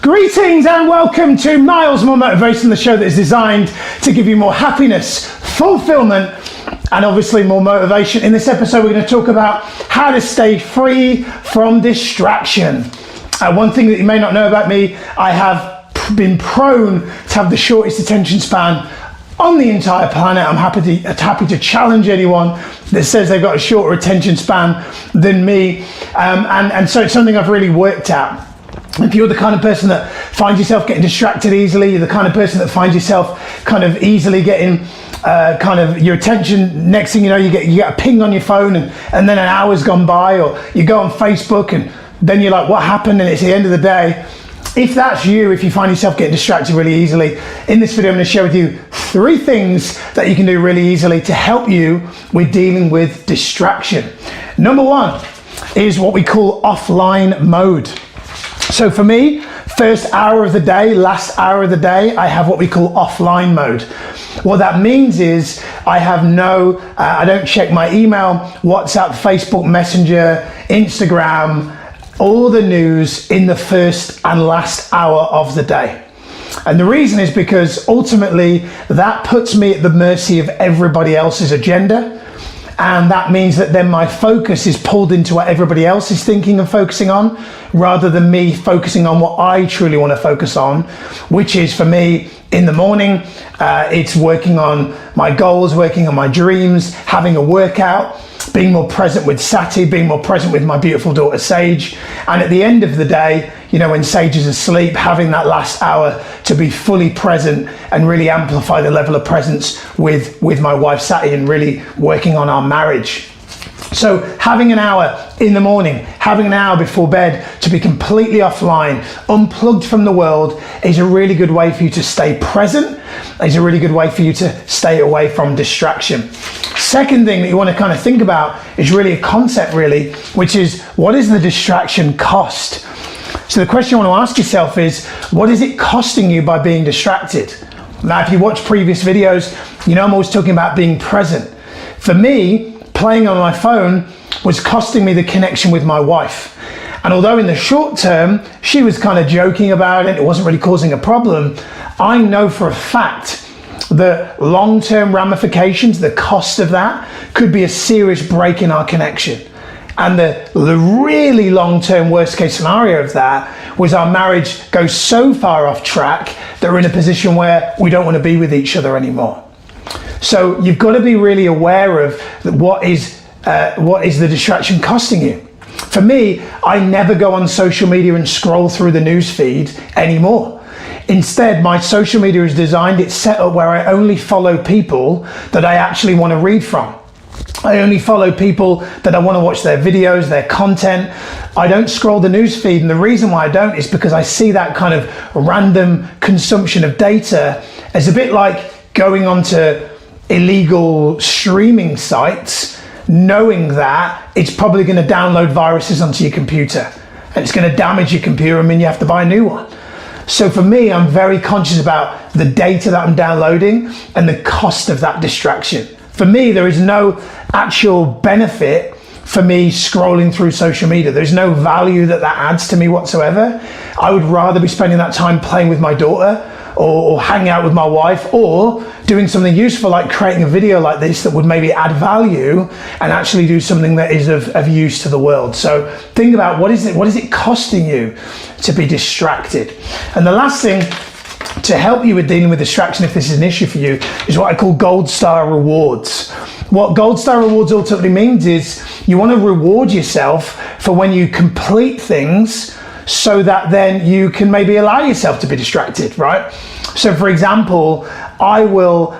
Greetings and welcome to Miles More Motivation, the show that is designed to give you more happiness, fulfillment, and obviously more motivation. In this episode, we're going to talk about how to stay free from distraction. One thing that you may not know about me, I have been prone to have the shortest attention span on the entire planet. I'm happy to challenge anyone that says they've got a shorter attention span than me. And so it's something I've really worked at. If you're the kind of person that finds yourself getting distracted easily, you're the kind of person that finds yourself kind of easily getting kind of your attention, next thing you know, you get a ping on your phone and then an hour's gone by, or you go on Facebook and then you're like, what happened? And it's the end of the day. If that's you, if you find yourself getting distracted really easily, in this video I'm going to share with you 3 things that you can do really easily to help you with dealing with distraction. Number 1 is what we call offline mode. So for me, first hour of the day, last hour of the day, I have what we call offline mode. What that means is I have I don't check my email, WhatsApp, Facebook Messenger, Instagram, all the news in the first and last hour of the day. And the reason is because ultimately that puts me at the mercy of everybody else's agenda. And that means that then my focus is pulled into what everybody else is thinking and focusing on, rather than me focusing on what I truly want to focus on, which is for me in the morning, it's working on my goals, working on my dreams, having a workout, being more present with Sati, being more present with my beautiful daughter Sage. And at the end of the day, you know, when Sage is asleep, having that last hour to be fully present and really amplify the level of presence with my wife Sati and really working on our marriage. So having an hour in the morning, having an hour before bed to be completely offline, unplugged from the world, is a really good way for you to stay present. It's a really good way for you to stay away from distraction. Second thing that you want to kind of think about is really a concept really, which is, what is the distraction cost? So the question you want to ask yourself is, what is it costing you by being distracted? Now, if you watch previous videos, you know I'm always talking about being present. For me, playing on my phone was costing me the connection with my wife. And although in the short term, she was kind of joking about it, it wasn't really causing a problem, I know for a fact the long-term ramifications, the cost of that, could be a serious break in our connection. And the really long-term worst-case scenario of that was our marriage goes so far off track that we're in a position where we don't want to be with each other anymore. So you've got to be really aware of what is the distraction costing you. For me, I never go on social media and scroll through the news feed anymore. Instead, my social media is designed, it's set up where I only follow people that I actually want to read from. I only follow people that I want to watch their videos, their content. I don't scroll the news feed, and the reason why I don't is because I see that kind of random consumption of data as a bit like going onto illegal streaming sites, knowing that it's probably going to download viruses onto your computer and it's going to damage your computer and mean you have to buy a new one. So for me, I'm very conscious about the data that I'm downloading and the cost of that distraction. For me, there is no actual benefit for me scrolling through social media. There's no value that adds to me whatsoever. I would rather be spending that time playing with my daughter or hanging out with my wife, or doing something useful like creating a video like this that would maybe add value and actually do something that is of use to the world. So think about what is it costing you to be distracted. And the last thing to help you with dealing with distraction, if this is an issue for you, is what I call gold star rewards. What gold star rewards ultimately means is you want to reward yourself for when you complete things, so that then you can maybe allow yourself to be distracted, right? So for example, I will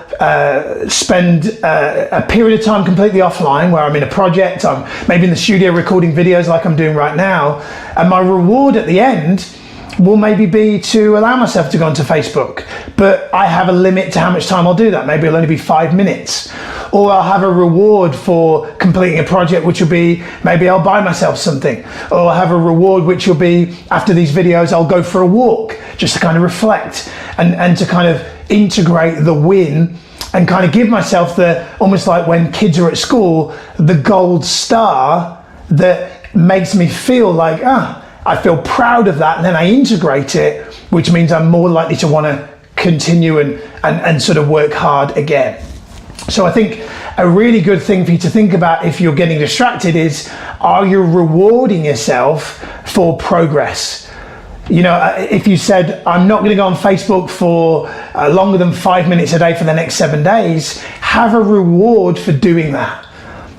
spend a period of time completely offline where I'm in a project, I'm maybe in the studio recording videos like I'm doing right now, and my reward at the end will maybe be to allow myself to go onto Facebook, but I have a limit to how much time I'll do that. Maybe it'll only be 5 minutes. Or I'll have a reward for completing a project, which will be, maybe I'll buy myself something. Or I'll have a reward, which will be, after these videos, I'll go for a walk, just to kind of reflect and to kind of integrate the win and kind of give myself the, almost like when kids are at school, the gold star that makes me feel like, I feel proud of that, and then I integrate it, which means I'm more likely to want to continue and sort of work hard again. So I think a really good thing for you to think about if you're getting distracted is, are you rewarding yourself for progress? You know, if you said, I'm not going to go on Facebook for longer than 5 minutes a day for the next 7 days, have a reward for doing that.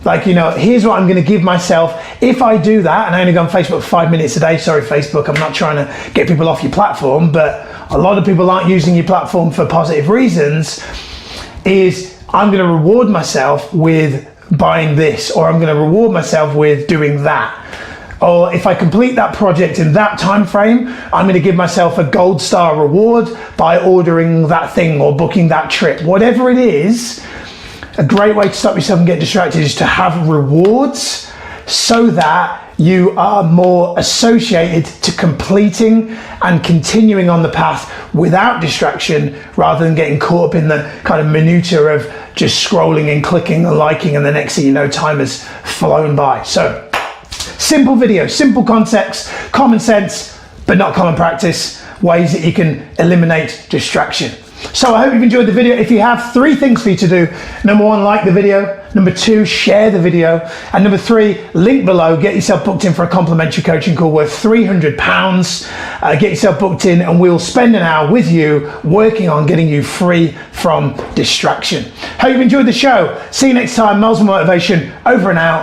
Like, you know, here's what I'm going to give myself. If I do that, and I only go on Facebook for 5 minutes a day, sorry, Facebook, I'm not trying to get people off your platform, but a lot of people aren't using your platform for positive reasons, is I'm going to reward myself with buying this, or I'm going to reward myself with doing that. Or if I complete that project in that time frame, I'm going to give myself a gold star reward by ordering that thing or booking that trip. Whatever it is, a great way to stop yourself from getting distracted is to have rewards so that you are more associated to completing and continuing on the path without distraction, rather than getting caught up in the kind of minutiae of just scrolling and clicking and liking, and the next thing you know, time has flown by. So, simple video, simple concepts, common sense, but not common practice, ways that you can eliminate distraction. So I hope you've enjoyed the video. If you have, 3 things for you to do. Number 1, like the video. Number 2, share the video. And number 3, link below, get yourself booked in for a complimentary coaching call worth £300. Get yourself booked in and we'll spend an hour with you working on getting you free from distraction. Hope you've enjoyed the show. See you next time. Miles of Motivation, over and out.